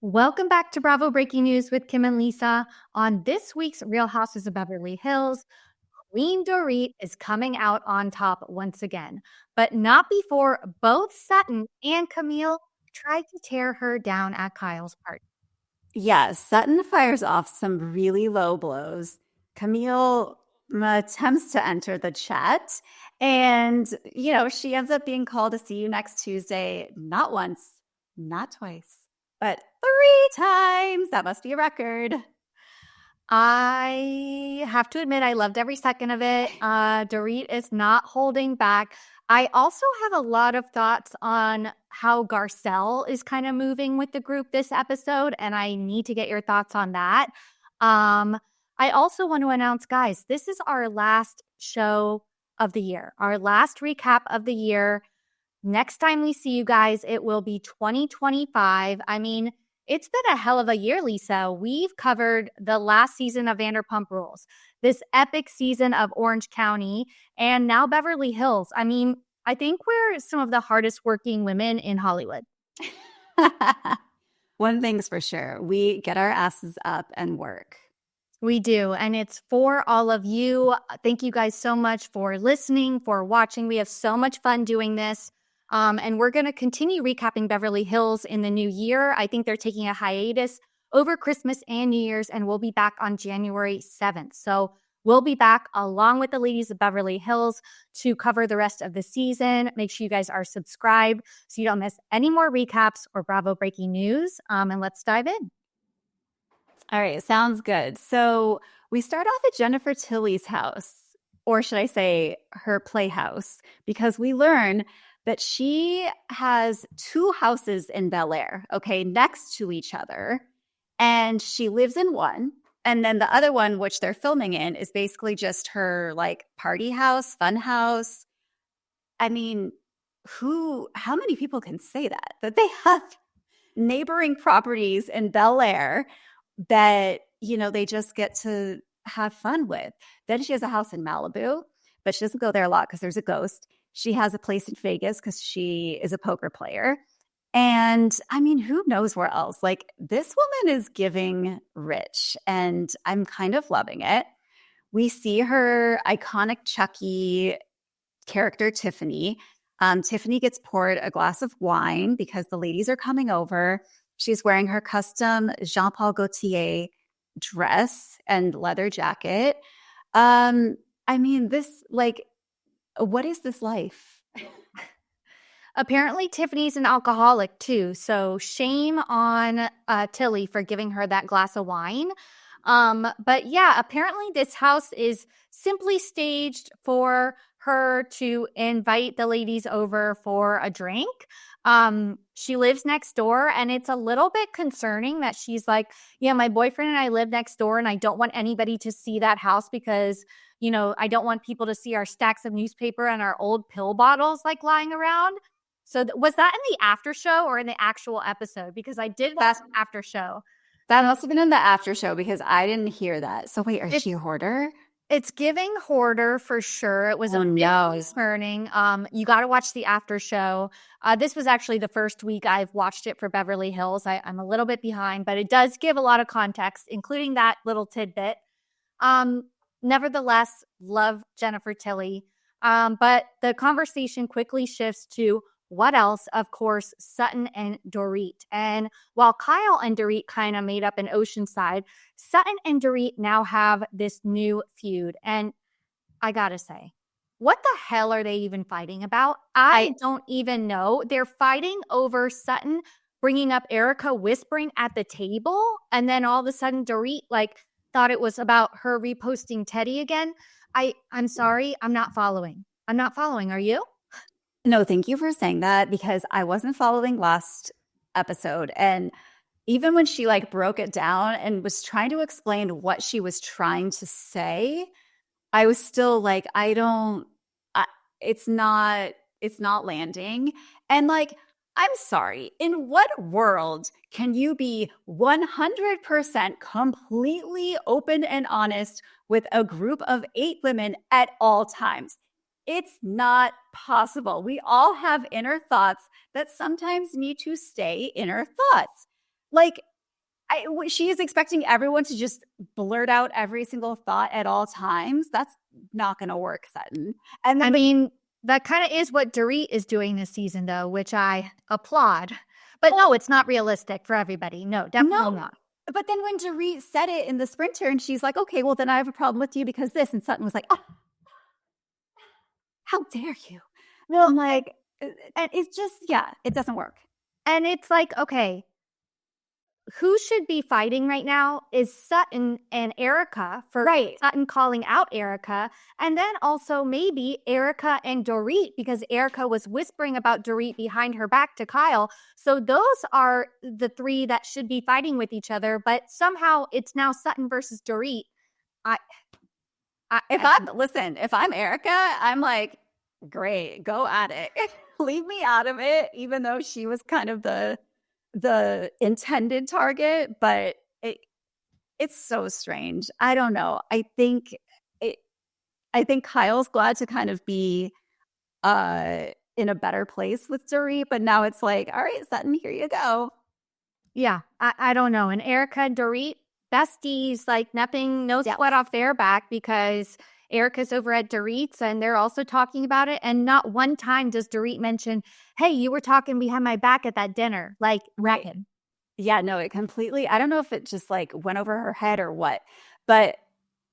Welcome back to Bravo Breaking News with Kim and Lisa. On this week's Real Houses of Beverly Hills, Queen Dorit is coming out on top once again, but not before both Sutton and Camille tried to tear her down at Kyle's party. Yes, Sutton fires off some really low blows. Camille attempts to enter the chat, and she ends up being called to see you next Tuesday, not once, not twice, but 3 times. That must be a record. I have to admit, I loved every second of it. Dorit is not holding back. I also have a lot of thoughts on how Garcelle is kind of moving with the group this episode, and I need to get your thoughts on that. I also want to announce, guys, this is our last show of the year, our last recap of the year. Next time we see you guys, it will be 2025. I mean, it's been a hell of a year, Lisa. We've covered the last season of Vanderpump Rules, this epic season of Orange County, and now Beverly Hills. I mean, I think we're some of the hardest working women in Hollywood. One thing's for sure, we get our asses up and work. We do, and it's for all of you. Thank you guys so much for listening, for watching. We have so much fun doing this. And we're going to continue recapping Beverly Hills in the new year. I think they're taking a hiatus over Christmas and New Year's, and we'll be back on January 7th. So we'll be back along with the ladies of Beverly Hills to cover the rest of the season. Make sure you guys are subscribed so you don't miss any more recaps or Bravo breaking news. And let's dive in. All right, sounds good. So we start off at Jennifer Tilly's house, or should I say her playhouse, because we learn that she has 2 houses in Bel Air, okay, next to each other. And she lives in one. And then the other one, which they're filming in, is basically just her like party house, fun house. I mean, how many people can say that they have neighboring properties in Bel Air that, they just get to have fun with? Then she has a house in Malibu, but she doesn't go there a lot because there's a ghost. She has a place in Vegas because she is a poker player. And I mean, who knows where else? Like, this woman is giving rich, and I'm kind of loving it. We see her iconic Chucky character, Tiffany. Tiffany gets poured a glass of wine because the ladies are coming over. She's wearing her custom Jean Paul Gaultier dress and leather jacket. I mean, what is this life? Apparently, Tiffany's an alcoholic too. So shame on Tilly for giving her that glass of wine. But yeah, apparently this house is simply staged for her to invite the ladies over for a drink. She lives next door, and it's a little bit concerning that she's like, yeah, my boyfriend and I live next door, and I don't want anybody to see that house because I don't want people to see our stacks of newspaper and our old pill bottles like lying around. So was that in the after show or in the actual episode? Because I did that after show. That must have been in the after show because I didn't hear that. So wait, is she a hoarder? It's giving hoarder for sure. It was a bit concerning. You got to watch the after show. This was actually the first week I've watched it for Beverly Hills. I'm a little bit behind, but it does give a lot of context, including that little tidbit. Nevertheless, love Jennifer Tilly. But the conversation quickly shifts to what else? Of course, Sutton and Dorit. And while Kyle and Dorit kind of made up an Oceanside, Sutton and Dorit now have this new feud. And I gotta say, what the hell are they even fighting about? I don't even know. They're fighting over Sutton bringing up Erica whispering at the table. And then all of a sudden, Dorit thought it was about her reposting Teddy again. I'm sorry. I'm not following. Are you? No, thank you for saying that because I wasn't following last episode. And even when she broke it down and was trying to explain what she was trying to say, I was still like, it's not landing. And I'm sorry, in what world can you be 100% completely open and honest with a group of 8 women at all times? It's not possible. We all have inner thoughts that sometimes need to stay inner thoughts. She is expecting everyone to just blurt out every single thought at all times. That's not going to work, Sutton. And I mean, that kind of is what Dorit is doing this season, though, which I applaud. But no, it's not realistic for everybody. No, definitely not. But then when Dorit said it in the Sprinter, and she's like, okay, well, then I have a problem with you because this. And Sutton was like, oh, how dare you? No, I'm like, and it's just, it doesn't work. And it's like, okay, who should be fighting right now is Sutton and Erica for Sutton calling out Erica. And then also maybe Erica and Dorit, because Erica was whispering about Dorit behind her back to Kyle. So those are the three that should be fighting with each other. But somehow it's now Sutton versus Dorit. If I'm Erica, I'm like, great, go at it. Leave me out of it, even though she was kind of the intended target, but it's so strange. I don't know. I think Kyle's glad to kind of be in a better place with Dorit, but now it's like, all right, Sutton, here you go. Yeah, I don't know. And Erica and Dorit, besties, like nothing, no sweat off their back, because Erica's over at Dorit's and they're also talking about it. And not one time does Dorit mention, hey, you were talking behind my back at that dinner. Like, reckon. Yeah, no, it completely, I don't know if it just like went over her head or what, but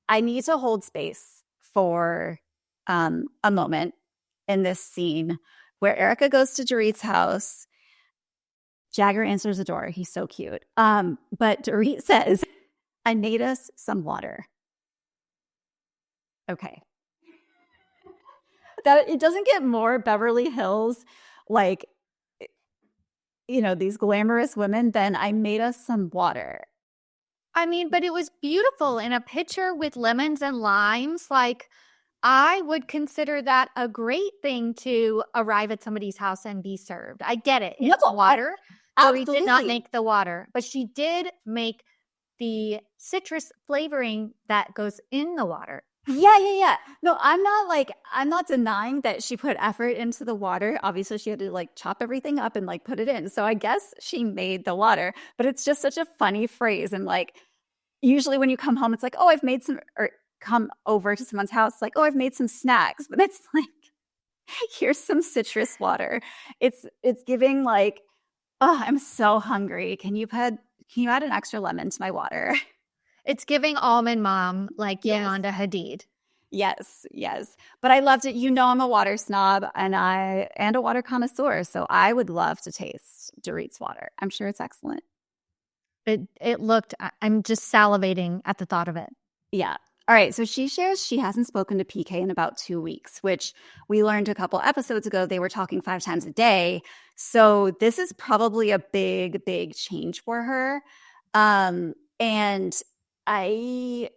I need to hold space for a moment in this scene where Erica goes to Dorit's house. Jagger answers the door. He's so cute. But Dorit says, I made us some water. Okay. That it doesn't get more Beverly Hills, like, these glamorous women than I made us some water. I mean, but it was beautiful in a pitcher with lemons and limes. Like, I would consider that a great thing to arrive at somebody's house and be served. I get it. It's water. Dorit did not make the water, but she did make the citrus flavoring that goes in the water. Yeah. No, I'm not denying that she put effort into the water. Obviously, she had to like chop everything up and like put it in. So I guess she made the water, but it's just such a funny phrase. And like, usually when you come home, it's like, oh, I've made some, or come over to someone's house, like, oh, I've made some snacks. But it's like, here's some citrus water. It's giving like, oh, I'm so hungry. Can you add an extra lemon to my water? It's giving Almond Mom, like Yolanda Hadid. Yes. But I loved it. I'm a water snob and a water connoisseur. So I would love to taste Dorit's water. I'm sure it's excellent. It looked, I'm just salivating at the thought of it. Yeah. All right. So she shares she hasn't spoken to PK in about 2 weeks, which we learned a couple episodes ago. They were talking 5 times a day. So this is probably a big, big change for her. And I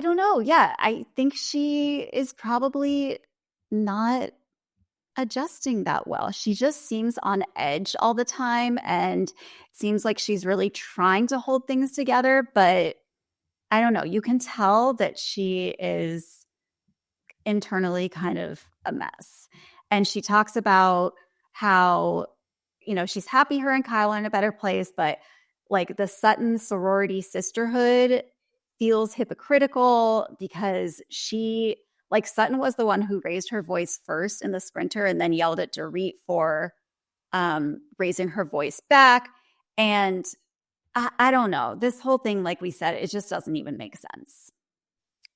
don't know. Yeah, I think she is probably not adjusting that well. She just seems on edge all the time and seems like she's really trying to hold things together. But I don't know. You can tell that she is internally kind of a mess. And she talks about how, she's happy her and Kyle are in a better place, but like the Sutton sorority sisterhood feels hypocritical because Sutton was the one who raised her voice first in the Sprinter and then yelled at Dorit for raising her voice back. And I don't know. This whole thing, like we said, it just doesn't even make sense.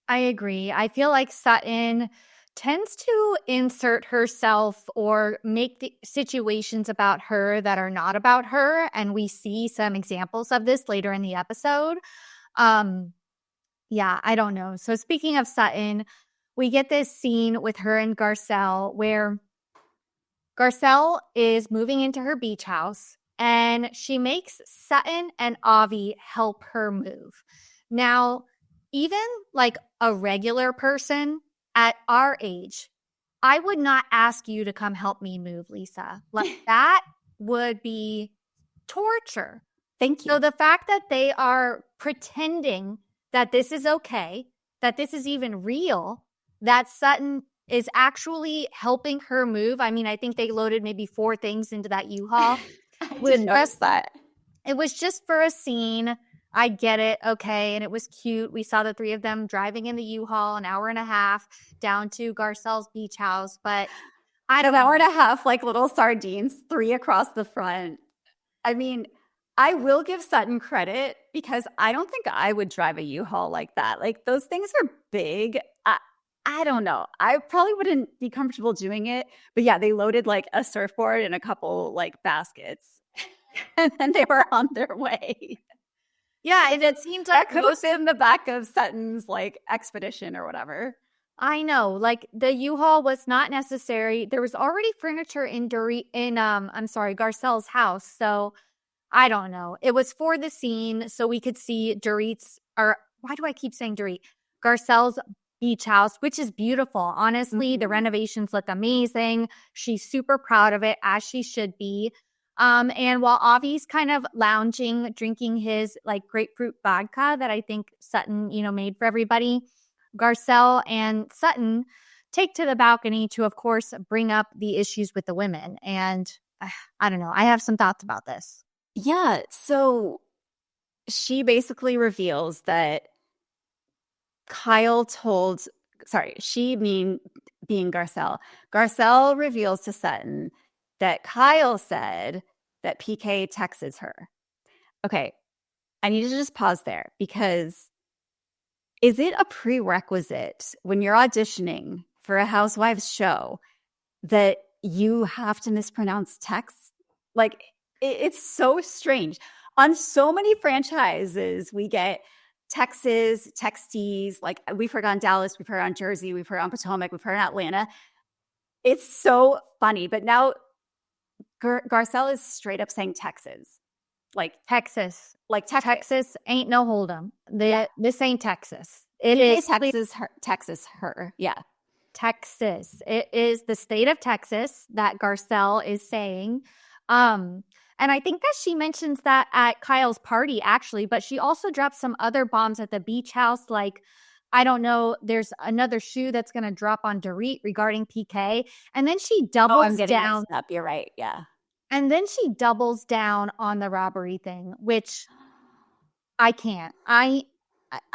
I agree. I feel like Sutton tends to insert herself or make the situations about her that are not about her. And we see some examples of this later in the episode. Yeah, I don't know. So speaking of Sutton, we get this scene with her and Garcelle where Garcelle is moving into her beach house and she makes Sutton and Avi help her move. Now, even like a regular person at our age, I would not ask you to come help me move, Lisa. Like that would be torture. Thank you. So the fact that they are pretending that this is okay, that this is even real, that Sutton is actually helping her move. I mean, I think they loaded maybe 4 things into that U-Haul. I didn't notice that. It was just for a scene. I get it. Okay. And it was cute. We saw the three of them driving in the U-Haul an hour and a half down to Garcelle's beach house. But I don't An hour know. and a half, like little sardines, 3 across the front. I mean, I will give Sutton credit because I don't think I would drive a U-Haul like that. Like those things are big. I don't know. I probably wouldn't be comfortable doing it. But yeah, they loaded like a surfboard and a couple like baskets and then they were on their way. Yeah, and it seems That like could have been the back of Sutton's like expedition or whatever. I know, like the U-Haul was not necessary. There was already furniture in Garcelle's house. So I don't know. It was for the scene so we could see Dorit's, or why do I keep saying Dorit? Garcelle's beach house, which is beautiful. Honestly, the renovations look amazing. She's super proud of it, as she should be. And while Avi's kind of lounging, drinking his like grapefruit vodka that I think Sutton, made for everybody, Garcelle and Sutton take to the balcony to, of course, bring up the issues with the women. And I don't know. I have some thoughts about this. Yeah. So she basically reveals that being Garcelle. Garcelle reveals to Sutton that Kyle said that PK texts her. Okay. I need to just pause there because is it a prerequisite when you're auditioning for a Housewives show that you have to mispronounce texts? Like, it's so strange. On so many franchises, we get Texas, texties. Like, we've heard on Dallas, we've heard on Jersey, we've heard on Potomac, we've heard on Atlanta. It's so funny. But now Garcelle is straight up saying Texas. Like Texas. Like Texas. Texas ain't no hold'em. This ain't Texas. It is Texas, her. Yeah. Texas. It is the state of Texas that Garcelle is saying. And I think that she mentions that at Kyle's party, actually, but she also drops some other bombs at the beach house. Like, I don't know, there's another shoe that's going to drop on Dorit regarding PK. And then she doubles down. Up. You're right. Yeah. And then she doubles down on the robbery thing, which I can't. I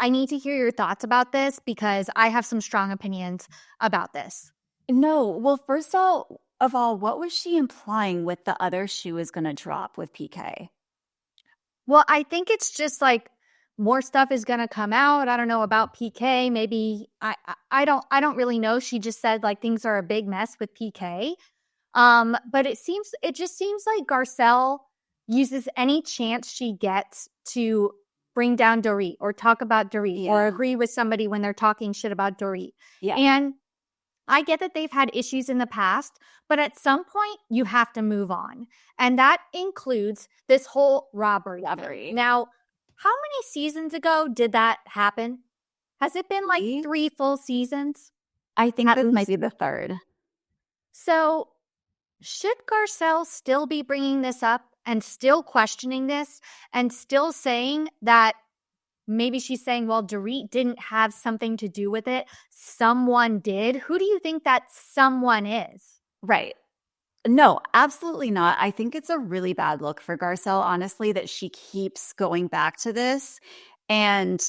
need to hear your thoughts about this because I have some strong opinions about this. No. Well, first of all, what was she implying with the other shoe is going to drop with PK? Well, I think it's just like more stuff is going to come out. I don't know about PK. Maybe I don't really know. She just said like things are a big mess with PK. But it just seems like Garcelle uses any chance she gets to bring down Dorit or talk about Dorit or agree with somebody when they're talking shit about Dorit. Yeah. And I get that they've had issues in the past, but at some point you have to move on. And that includes this whole robbery. Now, how many seasons ago did that happen? Has it been like 3 full seasons? I think this might be the 3rd. So should Garcelle still be bringing this up and still questioning this and still saying that maybe she's saying, well, Dorit didn't have something to do with it. Someone did. Who do you think that someone is? Right. No, absolutely not. I think it's a really bad look for Garcelle, honestly, that she keeps going back to this. And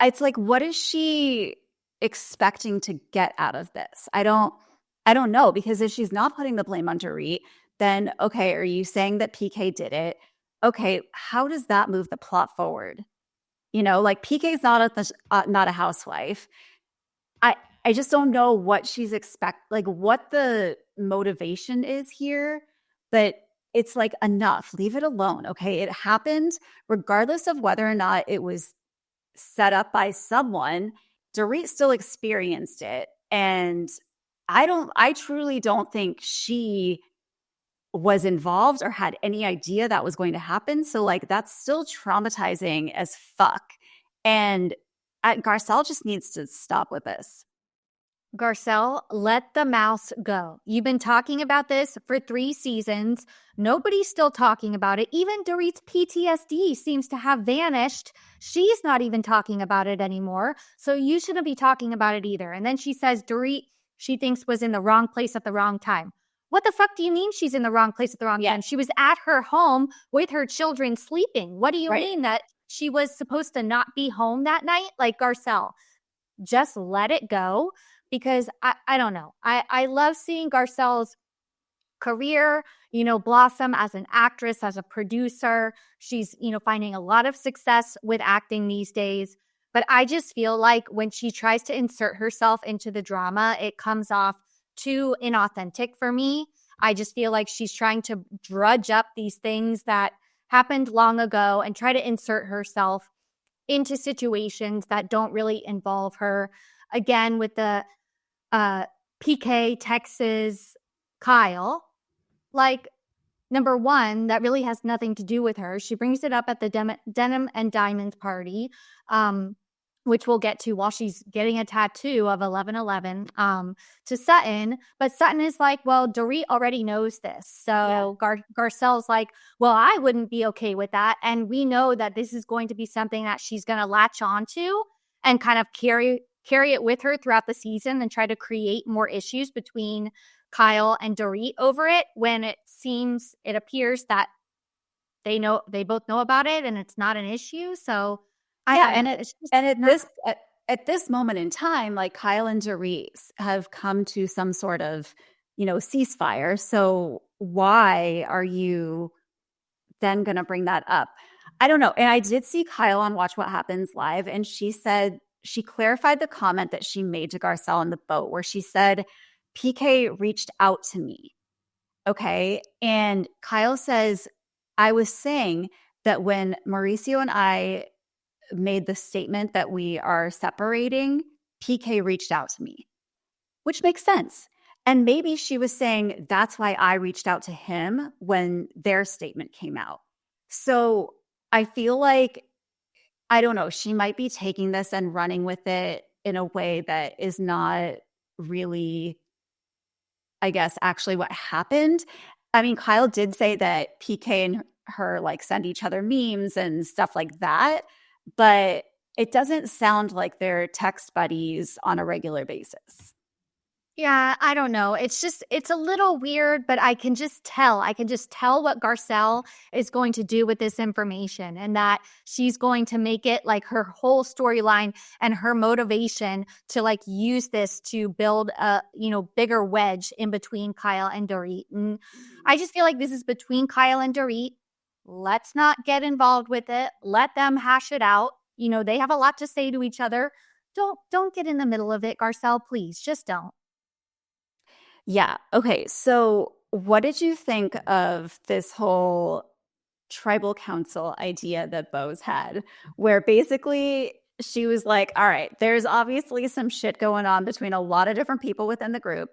it's like, what is she expecting to get out of this? I don't know, because if she's not putting the blame on Dorit, then, okay, are you saying that PK did it? Okay, how does that move the plot forward? Like PK's not a housewife. I just don't know what she's what the motivation is here, but it's like enough. Leave it alone, okay? It happened regardless of whether or not it was set up by someone. Dorit still experienced it, and I truly don't think she was involved or had any idea that was going to happen. So like that's still traumatizing as fuck. And Garcelle just needs to stop with this. Garcelle, let the mouse go. You've been talking about this for 3 seasons. Nobody's still talking about it. Even Dorit's PTSD seems to have vanished. She's not even talking about it anymore. So you shouldn't be talking about it either. And then she says Dorit, she thinks was in the wrong place at the wrong time. what the fuck do you mean she's in the wrong place at the wrong time? She was at her home with her children sleeping. What do you mean that she was supposed to not be home that night? Like, Garcelle, just let it go, because I don't know. I love seeing Garcelle's career, blossom as an actress, as a producer. She's, finding a lot of success with acting these days. But I just feel like when she tries to insert herself into the drama, it comes off too inauthentic for me. I just feel like she's trying to drudge up these things that happened long ago and try to insert herself into situations that don't really involve her. Again, with the PK Texas Kyle, like, number one, that really has nothing to do with her. She brings it up at the Denim and Diamonds party, which we'll get to while she's getting a tattoo of 1111 to Sutton. But Sutton is like, well, Dorit already knows this. So Garcelle's like, well, I wouldn't be okay with that. And we know that this is going to be something that she's going to latch onto and kind of carry it with her throughout the season and try to create more issues between Kyle and Dorit over it, when it appears that they both know about it and it's not an issue. So at this moment in time, like, Kyle and Dorit have come to some sort of, ceasefire. So why are you then going to bring that up? I don't know. And I did see Kyle on Watch What Happens Live, and she said, she clarified the comment that she made to Garcelle on the boat, where she said, PK reached out to me. Okay. And Kyle says, I was saying that when Mauricio and I made the statement that we are separating, PK reached out to me, which makes sense. And maybe she was saying that's why I reached out to him when their statement came out. So I feel like, I don't know, she might be taking this and running with it in a way that is not really, I guess, actually what happened. I mean, Kyle did say that PK and her like send each other memes and stuff like that, but it doesn't sound like they're text buddies on a regular basis. Yeah, I don't know. It's a little weird, but I can just tell what Garcelle is going to do with this information, and that she's going to make it like her whole storyline and her motivation to like use this to build a, bigger wedge in between Kyle and Dorit. And I just feel like this is between Kyle and Dorit. Let's not get involved with it. Let them hash it out. They have a lot to say to each other. Don't get in the middle of it, Garcelle, please. Just don't. Yeah. Okay. So what did you think of this whole tribal council idea that Bose had, where basically she was like, all right, there's obviously some shit going on between a lot of different people within the group.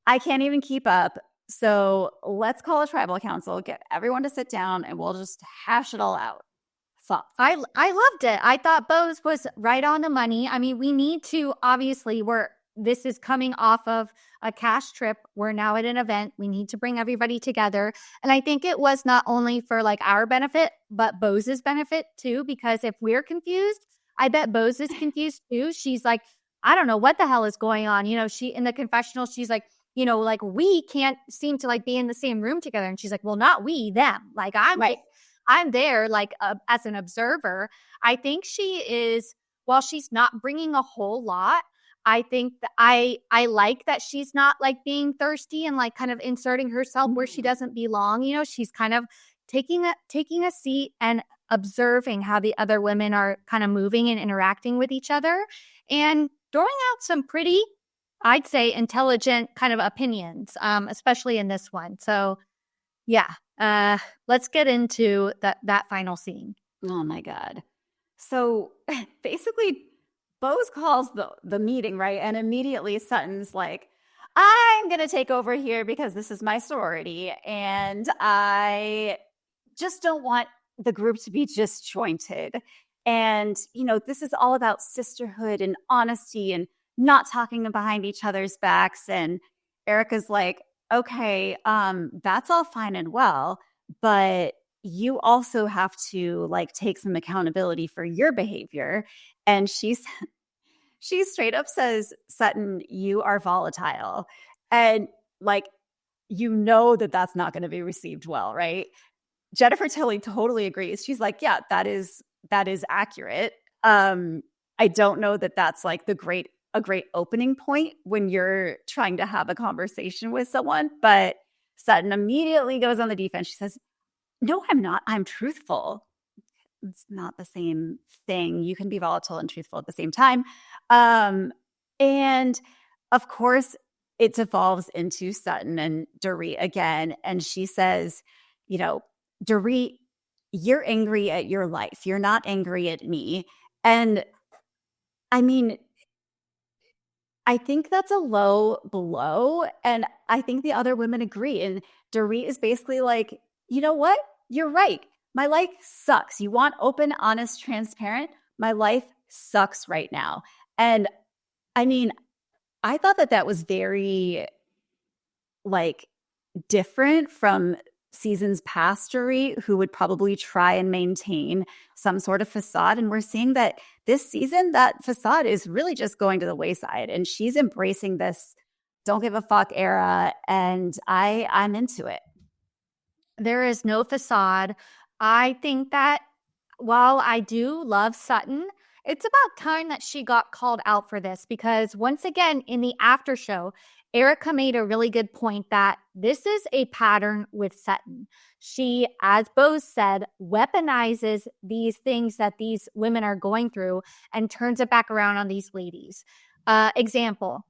I can't even keep up. So let's call a tribal council, get everyone to sit down, and we'll just hash it all out. Thoughts? I loved it. I thought Bose was right on the money. I mean, we need to, obviously, this is coming off of a cash trip. We're now at an event. We need to bring everybody together. And I think it was not only for like our benefit, but Bose's benefit too, because if we're confused, I bet Bose is confused too. She's like, I don't know what the hell is going on. She, in the confessional, she's like, like, we can't seem to like be in the same room together. And she's like, well, not we, them. Like, I'm there like as an observer. I think she is, while she's not bringing a whole lot, I think that I like that she's not like being thirsty and like kind of inserting herself where she doesn't belong. She's kind of taking a seat and observing how the other women are kind of moving and interacting with each other, and throwing out some pretty, I'd say, intelligent kind of opinions, especially in this one. So yeah, let's get into that final scene. Oh my God. So basically, Bose calls the meeting, right? And immediately Sutton's like, I'm going to take over here because this is my sorority. And I just don't want the group to be disjointed. And, this is all about sisterhood and honesty and not talking behind each other's backs. And Erica's like, okay, that's all fine and well, but you also have to like take some accountability for your behavior. And she straight up says, Sutton, you are volatile. And like, you know that that's not going to be received well, right? Jennifer Tilly totally agrees. She's like, yeah, that is accurate. I don't know that that's like a great opening point when you're trying to have a conversation with someone. But Sutton immediately goes on the defense. She says, no, I'm not. I'm truthful. It's not the same thing. You can be volatile and truthful at the same time. And of course, it devolves into Sutton and Dorit again. And she says, you know, Dorit, you're angry at your life. You're not angry at me. And I mean, I think that's a low blow. And I think the other women agree. And Dorit is basically like, you know what? You're right. My life sucks. You want open, honest, transparent? My life sucks right now. And I mean, I thought that was very like different from seasons past, Dorit, who would probably try and maintain some sort of facade. And we're seeing that this season, that facade is really just going to the wayside. And she's embracing this don't give a fuck era. And I'm into it. There is no facade. I think that while I do love Sutton, it's about time that she got called out for this, because once again, in the after show, Erica made a really good point that this is a pattern with Sutton. She, as Bose said, weaponizes these things that these women are going through and turns it back around on these ladies. Example,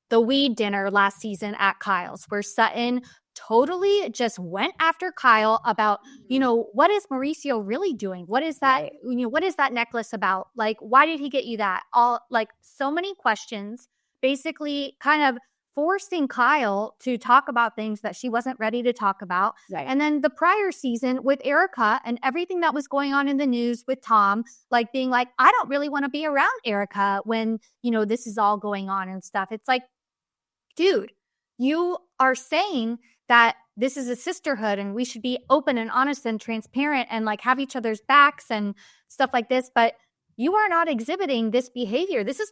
the weed dinner last season at Kyle's, where Sutton totally just went after Kyle about, what is Mauricio really doing? What is that? Right. What is that necklace about? Like, why did he get you that? All like so many questions, basically kind of forcing Kyle to talk about things that she wasn't ready to talk about. Right. And then the prior season with Erica and everything that was going on in the news with Tom, like being like, I don't really want to be around Erica when, this is all going on and stuff. It's like, dude, you are saying that this is a sisterhood and we should be open and honest and transparent and like have each other's backs and stuff like this. But you are not exhibiting this behavior. This is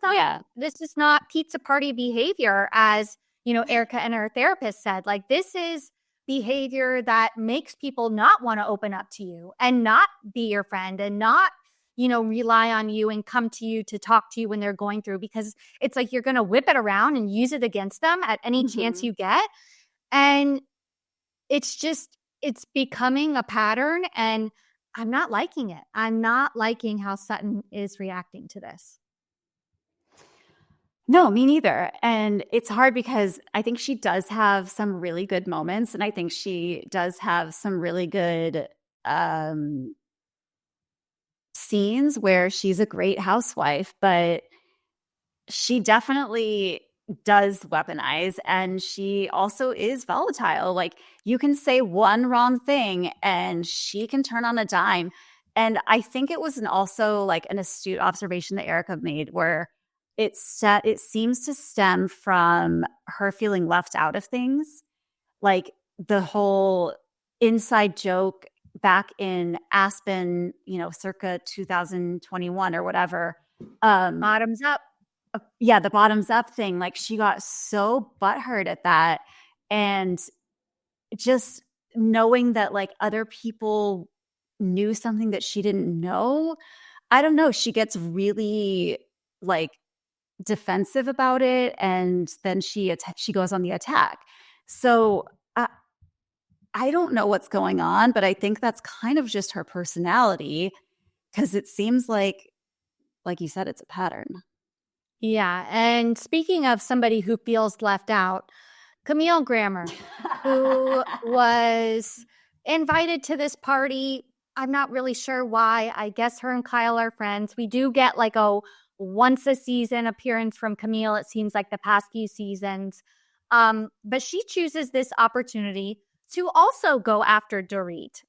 not pizza party behavior, as, Erica and her therapist said. Like, this is behavior that makes people not want to open up to you and not be your friend and not, rely on you and come to you to talk to you when they're going through, because it's like you're going to whip it around and use it against them at any chance you get. And it's becoming a pattern, and I'm not liking it. I'm not liking how Sutton is reacting to this. No, me neither. And it's hard because I think she does have some really good moments, and I think she does have some really good scenes where she's a great housewife, but she definitely does weaponize, and she also is volatile. Like, you can say one wrong thing and she can turn on a dime. And I think it was also like an astute observation that Erica made, where it seems to stem from her feeling left out of things, like the whole inside joke back in Aspen, circa 2021 or whatever. Bottoms up. Yeah, the bottoms up thing. Like, she got so butthurt at that. And just knowing that like other people knew something that she didn't know, I don't know. She gets really like defensive about it. And then she goes on the attack. So I don't know what's going on, but I think that's kind of just her personality, because it seems like you said, it's a pattern. Yeah. And speaking of somebody who feels left out, Camille Grammer, who was invited to this party. I'm not really sure why. I guess her and Kyle are friends. We do get like a once a season appearance from Camille, it seems like the past few seasons. But she chooses this opportunity to also go after Dorit,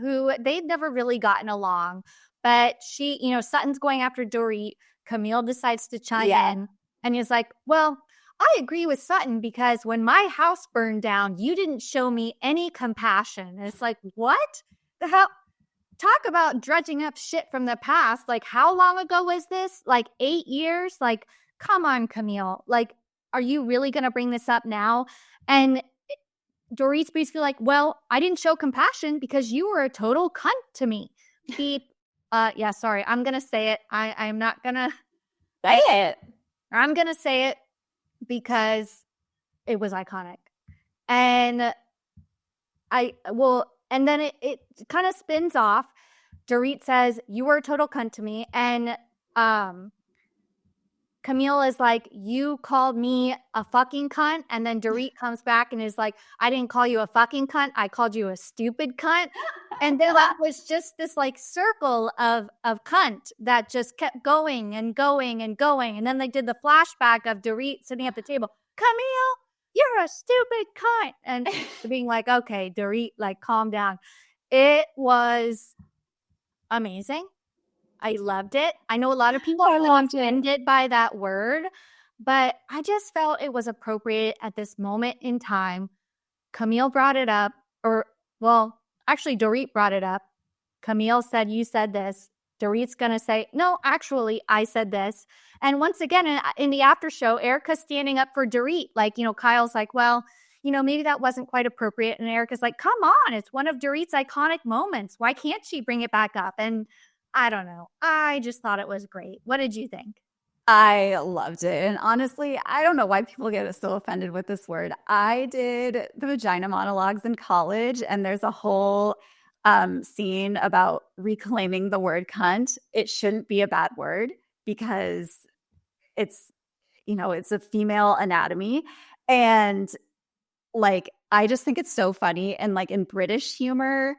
who they've never really gotten along. But she, Sutton's going after Dorit. Camille decides to chime in and is like, well, I agree with Sutton, because when my house burned down, you didn't show me any compassion. And it's like, what the hell? Talk about dredging up shit from the past. Like, how long ago was this? Like 8 years? Like, come on, Camille. Like, are you really going to bring this up now? And Dorit's basically like, well, I didn't show compassion because you were a total cunt to me. Beep. Yeah, sorry. I'm going to say it. I'm not going to say it. I'm going to say it because it was iconic. And and then it kind of spins off. Dorit says, you were a total cunt to me. And Camille is like, you called me a fucking cunt. And then Dorit comes back and is like, I didn't call you a fucking cunt. I called you a stupid cunt. And then that was just this like circle of cunt that just kept going and going and going. And then they did the flashback of Dorit sitting at the table. Camille, you're a stupid cunt. And being like, okay, Dorit, like, calm down. It was amazing. I loved it. I know a lot of people are offended by that word, but I just felt it was appropriate at this moment in time. Camille brought it up, actually, Dorit brought it up. Camille said, you said this. Dorit's going to say, no, actually, I said this. And once again, in the after show, Erica's standing up for Dorit. Like, Kyle's like, well, maybe that wasn't quite appropriate. And Erica's like, come on, it's one of Dorit's iconic moments. Why can't she bring it back up? And I don't know. I just thought it was great. What did you think? I loved it. And honestly, I don't know why people get so offended with this word. I did the vagina monologues in college, and there's a whole scene about reclaiming the word cunt. It shouldn't be a bad word because it's a female anatomy. And like, I just think it's so funny. And like in British humor,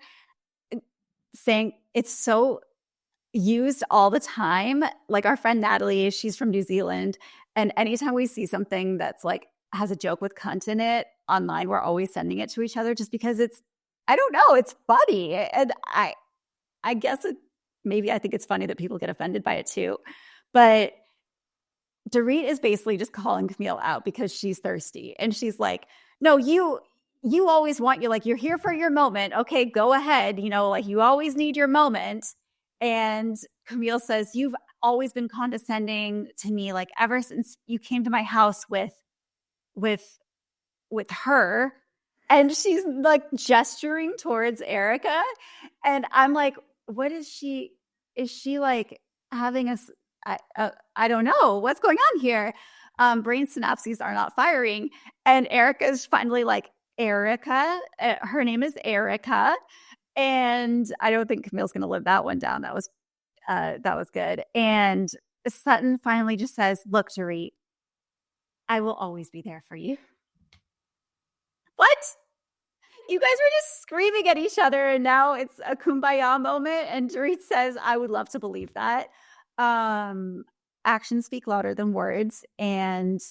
saying it's so used all the time. Like our friend Natalie, she's from New Zealand. And anytime we see something that's like has a joke with cunt in it online, we're always sending it to each other just because it's funny. And I guess maybe I think it's funny that people get offended by it too. But Dorit is basically just calling Camille out because she's thirsty. And she's like, no, you always want you're here for your moment. Okay, go ahead. Like you always need your moment. And Camille says, you've always been condescending to me, like ever since you came to my house with her. And she's like gesturing towards Erica. And I'm like, what is she like having I don't know what's going on here. Brain synapses are not firing. And Erica's finally like, Erica, her name is Erica. And I don't think Camille's going to live that one down. That was good. And Sutton finally just says, look, Dorit, I will always be there for you. What? You guys were just screaming at each other, and now it's a kumbaya moment. And Dorit says, I would love to believe that. Actions speak louder than words. And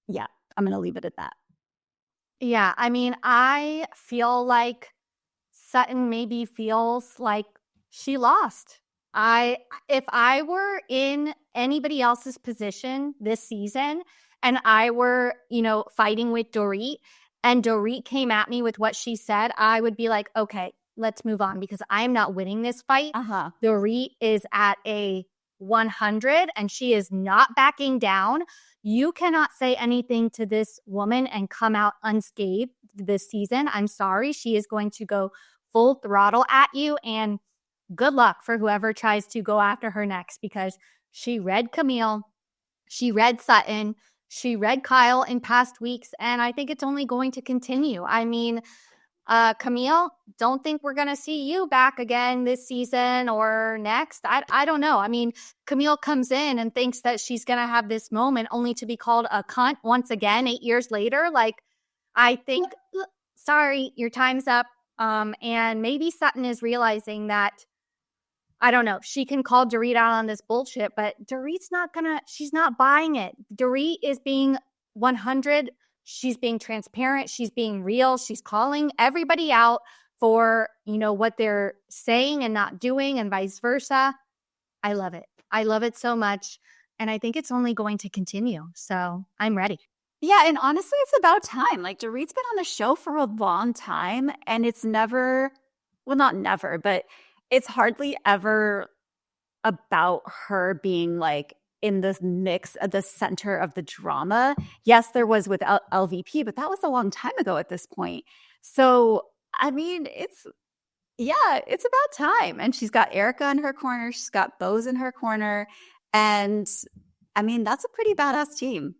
yeah, I'm going to leave it at that. Yeah, I mean, I feel like Sutton maybe feels like she lost. If I were in anybody else's position this season and I were, fighting with Dorit and Dorit came at me with what she said, I would be like, okay, let's move on because I am not winning this fight. Dorit is at a 100 and she is not backing down. You cannot say anything to this woman and come out unscathed this season. I'm sorry. She is going to go full throttle at you, and good luck for whoever tries to go after her next because she read Camille, she read Sutton, she read Kyle in past weeks, and I think it's only going to continue. I mean, Camille, don't think we're going to see you back again this season or next. I don't know. I mean, Camille comes in and thinks that she's going to have this moment only to be called a cunt once again 8 years later. Like, I think, sorry, your time's up. And maybe Sutton is realizing that, I don't know, she can call Dorit out on this bullshit, but Dorit's she's not buying it. Dorit is being 100. She's being transparent. She's being real. She's calling everybody out for, what they're saying and not doing and vice versa. I love it. I love it so much. And I think it's only going to continue. So I'm ready. Yeah. And honestly, it's about time. Like Dorit's been on the show for a long time and it's never, well, not never, but it's hardly ever about her being like in the mix at the center of the drama. Yes, there was with LVP, but that was a long time ago at this point. So, I mean, it's about time. And she's got Erica in her corner. She's got Bose in her corner. And I mean, that's a pretty badass team.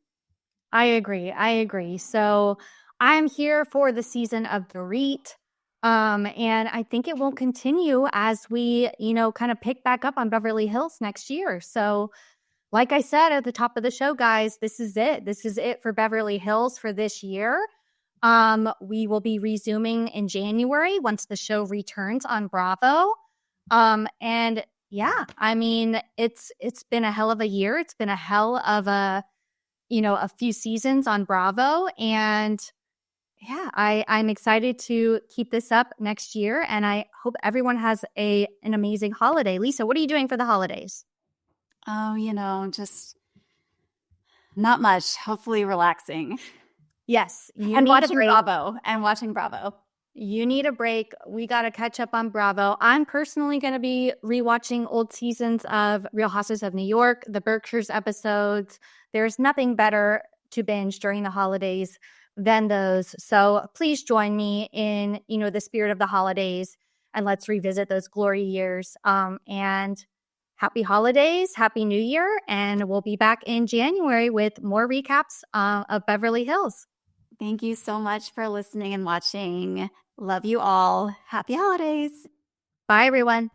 I agree. So I'm here for the season of Dorit. And I think it will continue as we, kind of pick back up on Beverly Hills next year. So, like I said at the top of the show, guys, this is it. This is it for Beverly Hills for this year. We will be resuming in January once the show returns on Bravo. And yeah, I mean, it's been a hell of a year. It's been a hell of a few seasons on Bravo. And yeah, I'm excited to keep this up next year. And I hope everyone has an amazing holiday. Lisa, what are you doing for the holidays? Oh, just not much. Hopefully relaxing. Yes. And watching Bravo. You need a break. We got to catch up on Bravo. I'm personally going to be rewatching old seasons of Real Housewives of New York, the Berkshires episodes. There's nothing better to binge during the holidays than those. So please join me in, the spirit of the holidays, and let's revisit those glory years. And happy holidays, happy New Year, and we'll be back in January with more recaps of Beverly Hills. Thank you so much for listening and watching. Love you all. Happy holidays. Bye, everyone.